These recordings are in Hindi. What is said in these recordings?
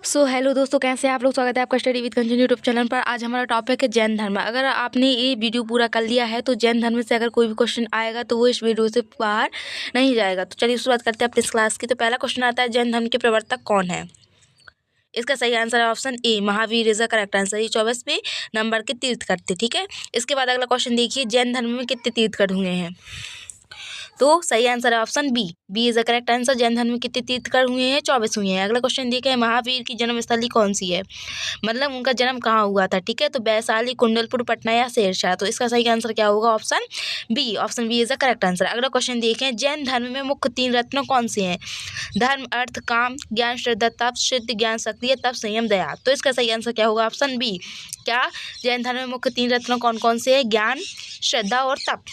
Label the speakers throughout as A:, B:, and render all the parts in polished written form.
A: हेलो दोस्तों, कैसे हैं आप लोग। स्वागत है आपका study with Kanchan YouTube channel पर। आज हमारा टॉपिक है जैन धर्म। अगर आपने ये वीडियो पूरा कर लिया है तो जैन धर्म से अगर कोई भी क्वेश्चन आएगा तो वो इस वीडियो से बाहर नहीं जाएगा। तो चलिए शुरुआत करते हैं अपनी इस क्लास की। तो पहला क्वेश्चन आता है, जैन धर्म के प्रवर्तक कौन है। इसका सही आंसर है option A, Mahavir is the correct answer. ये 24वें नंबर के तीर्थकर थे। ठीक है, इसके बाद अगला क्वेश्चन देखिए, जैन धर्म में कितने तीर्थकर हुए हैं। तो सही आंसर है option B, B is the correct answer. Jain धर्म में कितने तीर्थकर हुए हैं, 24 हुए हैं। अगला क्वेश्चन देखें, महावीर की जन्मस्थली कौन सी है, मतलब उनका जन्म कहाँ हुआ था। ठीक है, तो वैशाली, कुंडलपुर, पटना या शेरशाह। तो इसका सही आंसर क्या होगा, option B, option B is the correct answer. अगला क्वेश्चन देखें, जैन धर्म में मुख्य 3 रत्न कौन से हैं। धर्म, अर्थ, काम, ज्ञान, श्रद्धा, तप, सिद्ध, ज्ञान, शक्ति, तप, संयम, दया। तो इसका सही आंसर क्या होगा, ऑप्शन बी। क्या जैन धर्म में मुख्य 3 रत्न कौन कौन से हैं, ज्ञान, श्रद्धा और तप।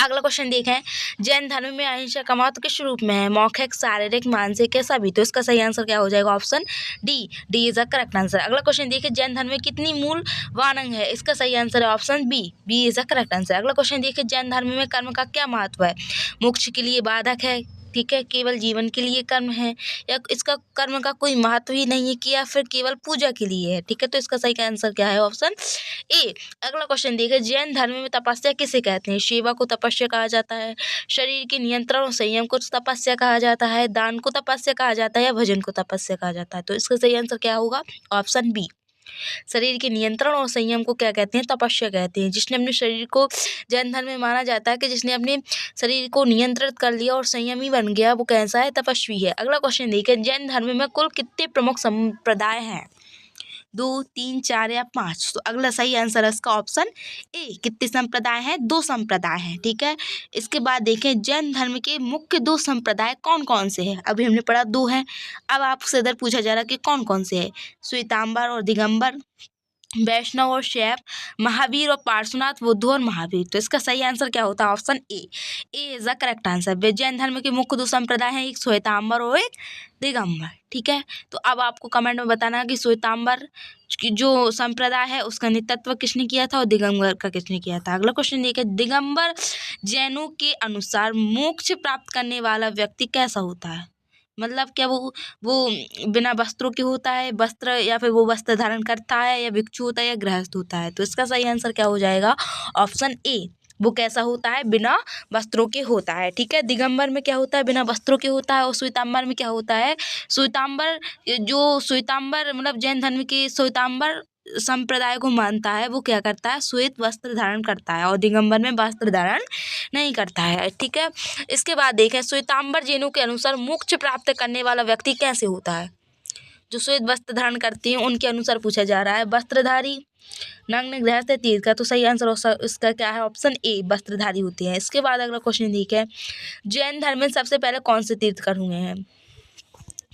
A: अगला क्वेश्चन देखें, जैन धर्म में अहिंसा का महत्व किस रूप में है, मौखिक, शारीरिक, मानसिक या सभी। तो इसका सही आंसर क्या हो जाएगा, option D, D is the correct answer. अगला क्वेश्चन देखिए, जैन धर्म में कितनी मूल वानंग है। इसका सही आंसर है option B, B is the correct answer. अगला क्वेश्चन देखिए, जैन धर्म में कर्म का क्या महत्व है, मोक्ष के लिए बाधक है, ठीक है, केवल जीवन के लिए कर्म है, या इसका कर्म का कोई महत्व ही नहीं है, कि या फिर केवल पूजा के लिए है। ठीक है, तो इसका सही आंसर क्या है, ऑप्शन ए। अगला क्वेश्चन देखिए, जैन धर्म में तपस्या किसे कहते हैं। सेवा को तपस्या कहा जाता है, शरीर के नियंत्रण और संयम को तपस्या कहा जाता है, दान को तपस्या कहा जाता है, या भजन को तपस्या कहा जाता है। तो इसका सही आंसर क्या होगा, ऑप्शन बी। शरीर के नियंत्रण और संयम को क्या कहते हैं, तपस्या कहते हैं। जिसने अपने शरीर को, जैन धर्म में माना जाता है कि जिसने अपने शरीर को नियंत्रित कर लिया और संयमी बन गया, वो कैसा है, तपस्वी है। अगला क्वेश्चन देखिए, जैन धर्म में कुल कितने प्रमुख संप्रदाय हैं, 2, 3, 4 या 5। तो अगला सही आंसर है इसका ऑप्शन ए, कितने संप्रदाय हैं, 2 संप्रदाय हैं। ठीक है, इसके बाद देखें, जैन धर्म के मुख्य 2 संप्रदाय कौन कौन से हैं। अभी हमने पढ़ा 2 हैं, अब आपसे इधर पूछा जा रहा है कि कौन कौन से हैं। श्वेतांबर और दिगंबर, वैष्णव और शैव, महावीर और पार्श्वनाथ, बुद्ध और महावीर। तो इसका सही आंसर क्या होता है, option A, A is the correct answer. Jain धर्म के मुख्य 2 संप्रदाय हैं, एक श्वेतांबर और एक दिगंबर। ठीक है, तो अब आपको कमेंट में बताना है कि श्वेतांबर की जो संप्रदाय है उसका नेतृत्व किसने किया था और दिगंबर का किसने किया था। अगला क्वेश्चन देखिए, दिगंबर जैनों के अनुसार मोक्ष प्राप्त करने वाला व्यक्ति कैसा होता है, मतलब क्या वो बिना वस्त्रों के होता है, वस्त्र, या फिर वो वस्त्र धारण करता है, या भिक्षु होता है, या गृहस्थ होता है। तो इसका सही आंसर क्या हो जाएगा, ऑप्शन ए, वो कैसा होता है, बिना वस्त्रों के होता है। ठीक है, दिगंबर में क्या होता है, बिना वस्त्रों के होता है। और श्वेतांबर में क्या होता है, श्वेतांबर मतलब जैन धर्म के श्वेतांबर संप्रदाय को मानता है, वो क्या करता है, श्वेत वस्त्र धारण करता है, और दिगंबर में वस्त्र धारण नहीं करता है। ठीक है, इसके बाद देखें, श्वेतांबर जैनों के अनुसार मोक्ष प्राप्त करने वाला व्यक्ति कैसे होता है। जो श्वेत वस्त्र धारण करते हैं उनके अनुसार पूछा जा रहा है, वस्त्रधारी, नग्न, गृहस्थ, तीर्थ का। तो सही आंसर इसका क्या है, ऑप्शन ए, वस्त्रधारी होते हैं। इसके बाद अगला क्वेश्चन देखें, जैन धर्म में सबसे पहले कौन से तीर्थकर हुए हैं।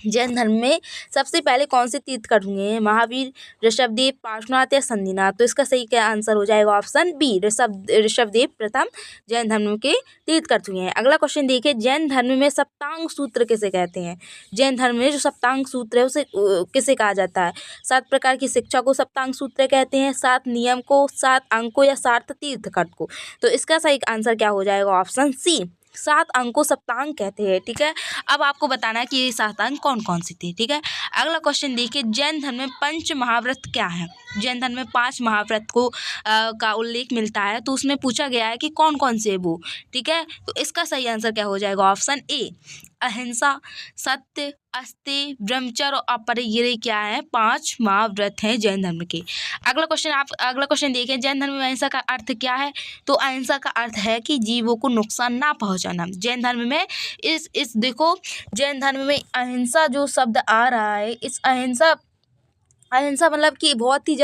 A: जैन धर्म में सबसे पहले कौन से तीर्थकर हुए हैं, महावीर, ऋषभदेव, पार्श्वनाथ या संदीनाथ। तो इसका सही क्या आंसर हो जाएगा, ऑप्शन बी, ऋषभदेव प्रथम जैन धर्म के तीर्थकर हुए हैं। अगला क्वेश्चन देखिए, जैन धर्म में सप्तांग सूत्र किसे कहते हैं। जैन धर्म में जो सप्तांग सूत्र है उसे किसे कहा जाता है। 7 प्रकार की शिक्षा को सप्तांग सूत्र कहते हैं, 7 नियम को, 7 अंक को, या 7 तीर्थकर को। तो इसका सही आंसर क्या हो जाएगा, ऑप्शन सी, 7 अंक को सप्तांग कहते हैं। ठीक है, अब आपको बताना है कि ये 7 अंक कौन कौन से थे। ठीक है, अगला क्वेश्चन देखिए, जैन धर्म में 5 महाव्रत क्या है। जैन धर्म में 5 महाव्रत को का उल्लेख मिलता है, तो उसमें पूछा गया है कि कौन कौन से वो। ठीक है, तो इसका सही आंसर क्या हो जाएगा, ऑप्शन ए, अहिंसा, सत्य, अस्तेय, ब्रह्मचर्य और अपरिग्रह क्या है, 5 महाव्रत हैं जैन धर्म के। अगला क्वेश्चन देखें, जैन धर्म में अहिंसा का अर्थ क्या है। तो अहिंसा का अर्थ है कि जीवों को नुकसान ना पहुंचाना। जैन धर्म में इस देखो, जैन धर्म में अहिंसा जो शब्द आ रहा है, इस अहिंसा मतलब कि बहुत ही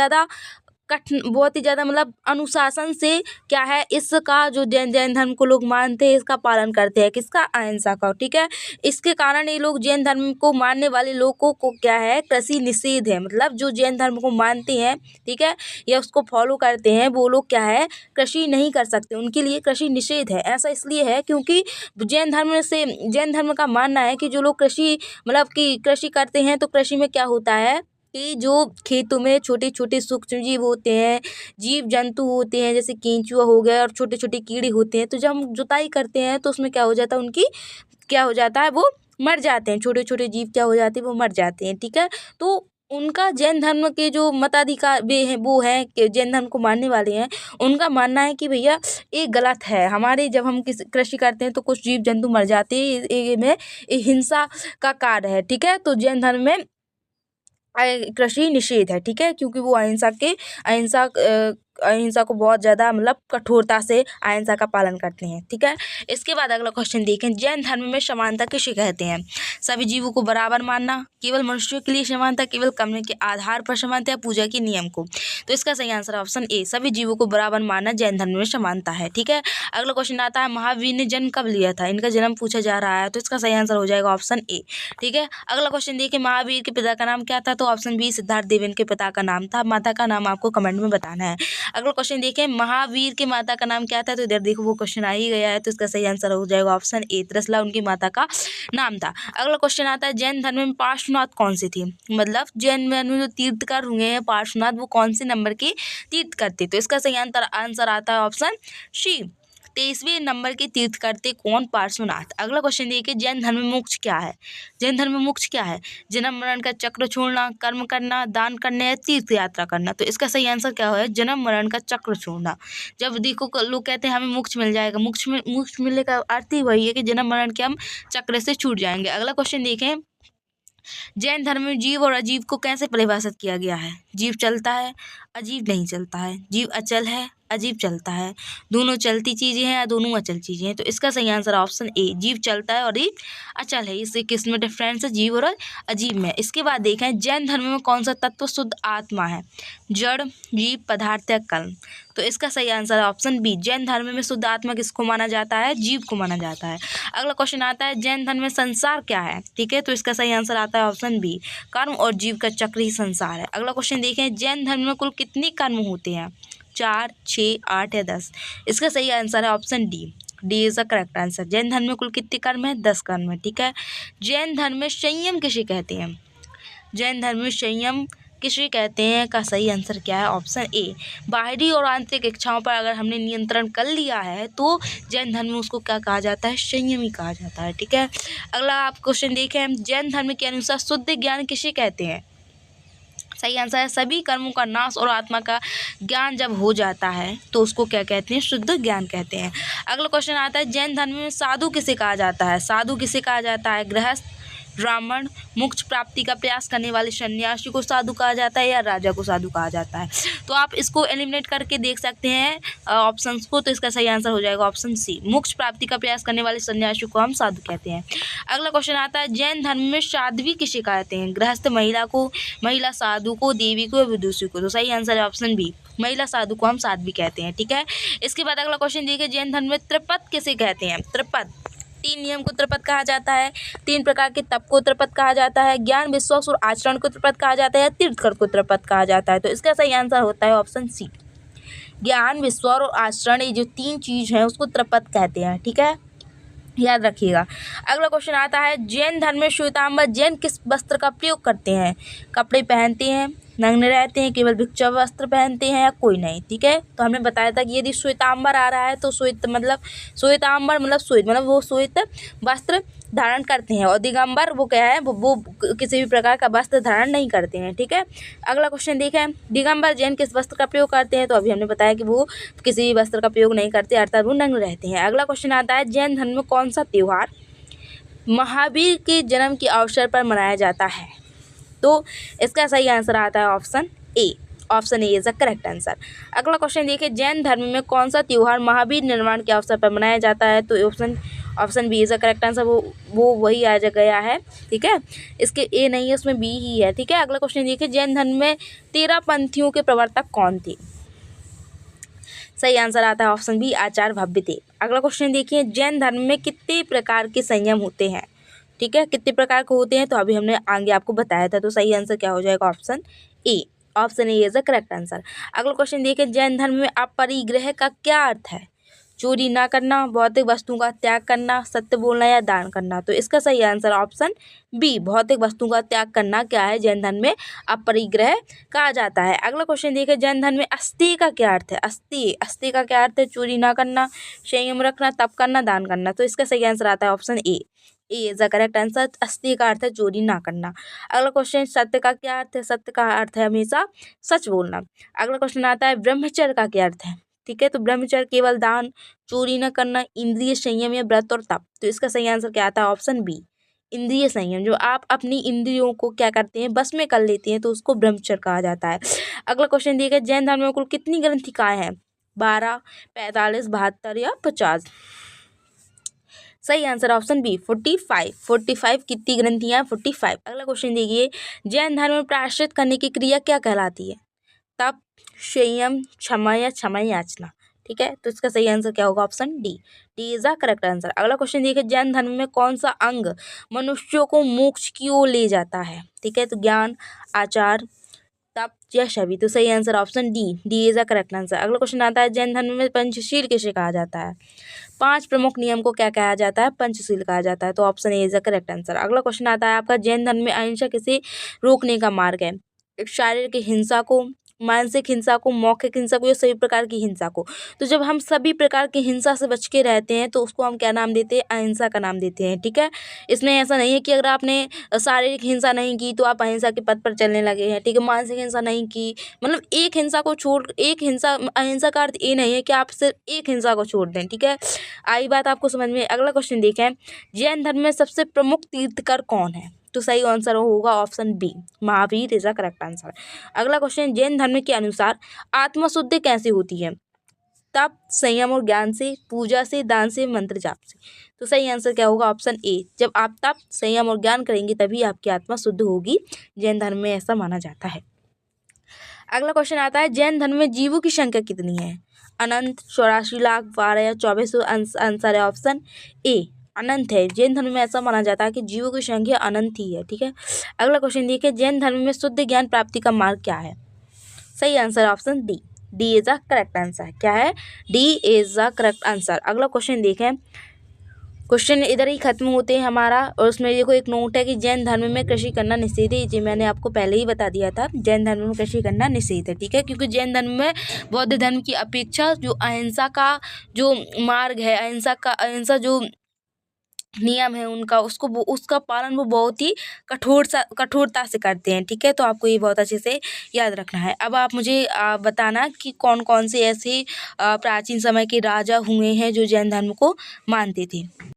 A: ज़्यादा मतलब अनुशासन से क्या है, इसका जो जैन धर्म को लोग मानते हैं, इसका पालन करते हैं, किसका, अहिंसा का। ठीक है, इसके कारण ये लोग, जैन धर्म को मानने वाले लोगों को क्या है, कृषि निषेध है। मतलब जो जैन धर्म को मानते हैं, ठीक है, या उसको फॉलो करते हैं, वो लोग क्या है, कृषि नहीं कर सकते, उनके लिए कृषि निषेध है। ऐसा इसलिए है क्योंकि जैन धर्म का मानना है कि जो लोग कृषि करते हैं, तो कृषि में क्या होता है कि जो खेतों में छोटे छोटे सूक्ष्म जीव होते हैं, जीव जंतु होते हैं, जैसे केंचुआ हो गया, और छोटे छोटे कीड़े होते हैं। तो जब हम जुताई करते हैं तो उसमें क्या हो जाता है, वो मर जाते हैं, छोटे छोटे जीव क्या हो जाते हैं, वो मर जाते हैं। ठीक है, तो उनका जैन धर्म के जो मताधिकार वे हैं, वो हैं कि जैन धर्म को मानने वाले हैं, उनका मानना है कि भैया ये गलत है। हमारे जब हम किसी कृषि करते हैं तो कुछ जीव जंतु मर जाते हैं, ये हिंसा का कार्य है। ठीक है, तो जैन धर्म में कृषि निषेध है। ठीक है, क्योंकि वो अहिंसा को बहुत ज़्यादा मतलब कठोरता से अहिंसा का पालन करते हैं। ठीक है, इसके बाद अगला क्वेश्चन देखें, जैन धर्म में समानता किसे कहते हैं? सभी जीवों को बराबर मानना, केवल मनुष्यों के लिए समानता, केवल कम्य के आधार पर समानता, या पूजा के नियम को? तो इसका सही आंसर ऑप्शन ए, सभी जीवों को बराबर मानना जैन धर्म में समानता है। ठीक है, अगला क्वेश्चन आता है, महावीर ने जन्म कब लिया था? इनका जन्म पूछा जा रहा है, तो इसका सही आंसर हो जाएगा ऑप्शन ए। ठीक है, अगला क्वेश्चन देखिए, महावीर के पिता का नाम क्या था? तो ऑप्शन बी, सिद्धार्थ देव इनके पिता का नाम था। माता का नाम आपको कमेंट में बताना है। अगला क्वेश्चन देखिए, महावीर के माता का नाम क्या था? तो इधर देखो वो क्वेश्चन आ ही गया है, तो इसका सही आंसर हो जाएगा ऑप्शन ए, त्रिशला उनकी माता का नाम था। अगला क्वेश्चन आता है, जैन धर्म में पार्श्वनाथ कौन से थे? मतलब जैन धर्म में जो तीर्थकर हुए हैं पार्श्वनाथ, वो कौन से नंबर के तीर्थ करते? तो इसका सही आंसर आता है ऑप्शन सी, 23वें नंबर के तीर्थ करते कौन? पार्श्वनाथ। अगला क्वेश्चन देखिए, जैन धर्म में मोक्ष क्या है? जैन धर्म में मोक्ष क्या है? जन्म मरण का चक्र छोड़ना, कर्म करना, दान करना, या तीर्थ यात्रा करना? तो इसका सही आंसर क्या है? जन्म मरण का चक्र छोड़ना। जब देखो लोग कहते हैं हमें मोक्ष मिल जाएगा, मोक्ष मिलने का अर्थ ही वही है कि जन्म मरण के हम चक्र से छूट जाएंगे। अगला क्वेश्चन देखें, जैन धर्म में जीव और अजीव को कैसे परिभाषित किया गया है? जीव चलता है, अजीव नहीं चलता है। जीव अचल है, अजीव चलता है। दोनों चलती चीज़ें हैं या दोनों अचल चीज़ें हैं? तो इसका सही आंसर ऑप्शन ए, जीव चलता है और अजीव अचल है। इससे किस में डिफरेंस है? जीव और अजीव में। इसके बाद देखें, जैन धर्म में कौन सा तत्व शुद्ध आत्मा है? जड़, जीव, पदार्थ या कर्म? तो इसका सही आंसर है ऑप्शन बी, जैन धर्म में शुद्ध आत्मा किसको माना जाता है? जीव को माना जाता है। अगला क्वेश्चन आता है, जैन धर्म में संसार क्या है? ठीक है, तो इसका सही आंसर आता है ऑप्शन बी, कर्म और जीव का चक्र ही संसार है। अगला क्वेश्चन देखें, जैन धर्म में कुल कितने कर्म होते हैं? 4, 6, 8 या 10? इसका सही आंसर है option D, D is the correct answer. Jain धर्म में कुल कितने कर्म है? 10 कर्म है। ठीक है, जैन धर्म में संयम किसे कहते हैं? जैन धर्म में संयम किसे कहते हैं का सही आंसर क्या है? ऑप्शन ए, बाहरी और आंतरिक इच्छाओं पर अगर हमने नियंत्रण कर लिया है तो जैन धर्म में उसको क्या कहा जाता है? संयमी कहा जाता है। ठीक है, अगला आप क्वेश्चन देखें, जैन धर्म के अनुसार शुद्ध ज्ञान किसे कहते हैं? सही आंसर है, सभी कर्मों का नाश और आत्मा का ज्ञान जब हो जाता है तो उसको क्या कहते हैं? शुद्ध ज्ञान कहते हैं। अगला क्वेश्चन आता है, जैन धर्म में साधु किसे कहा जाता है? साधु किसे कहा जाता है? गृहस्थ, ब्राह्मण, मोक्ष प्राप्ति का प्रयास करने वाले सन्यासी को साधु कहा जाता है, या राजा को साधु कहा जाता है? तो आप इसको एलिमिनेट करके देख सकते हैं ऑप्शंस को, तो इसका सही आंसर हो जाएगा ऑप्शन सी, मोक्ष प्राप्ति का प्रयास करने वाले सन्यासी को हम साधु कहते हैं। अगला क्वेश्चन आता है, जैन धर्म में साध्वी किसे कहते हैं? गृहस्थ महिला को, महिला साधु को, देवी को, या विदुषी को? तो सही आंसर है ऑप्शन बी, महिला साधु को हम साध्वी कहते हैं। ठीक है, इसके बाद अगला क्वेश्चन देखिए, जैन धर्म में त्रिपद किसे कहते हैं? त्रिपद, 3 नियम को त्रिपद कहा जाता है, 3 प्रकार के तप को त्रिपद कहा जाता है, ज्ञान, विश्वास और आचरण को त्रिपद कहा जाता है, तीर्थकर को त्रिपद कहा जाता है? तो इसका सही आंसर होता है ऑप्शन सी, ज्ञान, विश्वास और आचरण, ये जो 3 चीज़ हैं उसको त्रिपद कहते हैं। ठीक है, याद रखिएगा। अगला क्वेश्चन आता है, जैन धर्म में श्वेतांबर जैन किस वस्त्र का प्रयोग करते हैं? कपड़े पहनते हैं, नग्न रहते हैं, केवल भिक्षा वस्त्र पहनते हैं, या कोई नहीं? ठीक है, तो हमने बताया था कि यदि श्वेतांबर आ रहा है तो श्वेतांबर मतलब श्वेत मतलब वो श्वेत वस्त्र धारण करते हैं, और दिगंबर वो क्या है? वो किसी भी प्रकार का वस्त्र धारण नहीं करते हैं। ठीक है, अगला क्वेश्चन देखें, दिगंबर जैन किस वस्त्र का प्रयोग करते हैं? तो अभी हमने बताया कि वो किसी भी वस्त्र का प्रयोग नहीं करते, अर्थात वो नग्न रहते हैं। अगला क्वेश्चन आता है, जैन धर्म में कौन सा त्यौहार महावीर के जन्म के अवसर पर मनाया जाता है? तो इसका सही आंसर आता है option A, option A is the correct answer. अगला क्वेश्चन देखिए, जैन धर्म में कौन सा त्यौहार महावीर निर्वाण के अवसर पर मनाया जाता है? तो option B is the correct answer, वो वही आ गया है। ठीक है, इसके ए नहीं है, उसमें बी ही है। ठीक है, अगला क्वेश्चन देखिए, जैन धर्म में 13 पंथियों के प्रवर्तक कौन थे? सही आंसर आता है ऑप्शन बी, आचार्य भव्य। अगला क्वेश्चन देखिए, जैन धर्म में कितने प्रकार के संयम होते हैं? ठीक है, कितने प्रकार के होते हैं? तो अभी हमने आगे आपको बताया था, तो सही आंसर क्या हो जाएगा? Option A, option A is the correct answer. अगला क्वेश्चन देखिए, जैन धर्म में अपरिग्रह का क्या अर्थ है? चोरी ना करना, भौतिक वस्तुओं का त्याग करना, सत्य बोलना, या दान करना? तो इसका सही आंसर ऑप्शन बी, भौतिक वस्तुओं का त्याग करना क्या है? जैन धर्म में अपरिग्रह कहा जाता है। अगला क्वेश्चन देखिए, जैन धर्म में अस्तेय का क्या अर्थ है? अस्तेय का क्या अर्थ है? चोरी ना करना, संयम रखना, तप करना, दान करना? तो इसका सही आंसर आता है option A, A is the correct answer. अस्तेय का अर्थ है चोरी ना करना। अगला क्वेश्चन, सत्य का क्या अर्थ है? सत्य का अर्थ है हमेशा सच बोलना। अगला क्वेश्चन आता है ब्रह्मचर्य का क्या अर्थ है? ठीक है, तो ब्रह्मचर्य केवल दान, चोरी न करना, इंद्रिय संयम या व्रत और तप। तो इसका सही आंसर क्या आता है? ऑप्शन बी, इंद्रिय संयम। जो आप अपनी इंद्रियों को क्या करते हैं, बस में कर लेते हैं, तो उसको ब्रह्मचर्य कहा जाता है। अगला क्वेश्चन देखिए, जैन धर्म में कुल कितनी ग्रंथिकाएं हैं? 12, 45, 72 या 50? सही आंसर ऑप्शन बी 45। 45 कितनी ग्रंथियां? 45। अगला क्वेश्चन देखिए, जैन धर्म में प्रायश्चित करने की क्रिया क्या कहलाती है? तप, संयम, क्षमा या क्षमा याचना। ठीक है, तो इसका सही आंसर क्या होगा? Option D, D is the correct answer. अगला क्वेश्चन देखिए, जैन धर्म में कौन सा अंग मनुष्यों को मोक्ष की ओर ले जाता है? ठीक है, तो ज्ञान, आचार, तप या छवि। तो सही answer option D, D is the correct answer. अगला क्वेश्चन आता है, जैन धर्म में पंचशील किसे कहा जाता है? 5 प्रमुख नियम को क्या कहा जाता है? पंचशील कहा जाता है। तो option A is the correct answer. अगला क्वेश्चन आता है आपका, जैन धर्म में अहिंसा किसे रोकने का मार्ग है? एक शारीरिक हिंसा को, मानसिक हिंसा को, मौखिक हिंसा को या सभी प्रकार की हिंसा को। तो जब हम सभी प्रकार की हिंसा से बच के रहते हैं तो उसको हम क्या नाम देते हैं? अहिंसा का नाम देते हैं। ठीक है, इसमें ऐसा नहीं है कि अगर आपने शारीरिक हिंसा नहीं की तो आप अहिंसा के पथ पर चलने लगे हैं। ठीक है, मानसिक हिंसा नहीं की, मतलब एक हिंसा को छोड़, एक हिंसा, अहिंसा का अर्थ ये नहीं है कि आप सिर्फ एक हिंसा को छोड़ दें। ठीक है, आई बात आपको समझ में। अगला क्वेश्चन देखें, जैन धर्म में सबसे प्रमुख तीर्थकर कौन है? तो सही आंसर होगा option B, Mahavir is the correct answer. अगला क्वेश्चन, जैन धर्म के अनुसार आत्मशुद्धि कैसे होती है? तप, संयम और ज्ञान से, पूजा से, दान से, मंत्र जाप से। तो सही आंसर क्या होगा? ऑप्शन ए, जब आप तप, संयम और ज्ञान करेंगे तभी आपकी आत्मा शुद्ध होगी। जैन धर्म में ऐसा माना जाता है। अगला क्वेश्चन आता है, जैन धर्म में जीवों की संख्या कितनी है? अनंत, 84 लाख, 12 या 24? आंसर है ऑप्शन ए, अनंत है। जैन धर्म में ऐसा माना जाता है कि जीवों की संख्या अनंत ही है। ठीक है, अगला क्वेश्चन देखिए, जैन धर्म में शुद्ध ज्ञान प्राप्ति का मार्ग क्या है? सही answer option D, D is the correct answer. क्या है? D is the correct answer. अगला क्वेश्चन देखें, क्वेश्चन इधर ही खत्म होते हैं हमारा। और उसमें देखो एक नोट है कि जैन धर्म में कृषि करना निषेध है। ये मैंने आपको पहले ही बता दिया था, जैन धर्म में कृषि करना निषेध है। ठीक है, क्योंकि जैन धर्म में बौद्ध धर्म की अपेक्षा जो अहिंसा का जो मार्ग है, अहिंसा जो नियम है उनका, उसका पालन वो बहुत ही कठोरता से करते हैं। ठीक है, तो आपको ये बहुत अच्छे से याद रखना है। अब आप मुझे बताना कि कौन कौन से ऐसे प्राचीन समय के राजा हुए हैं जो जैन धर्म को मानते थे।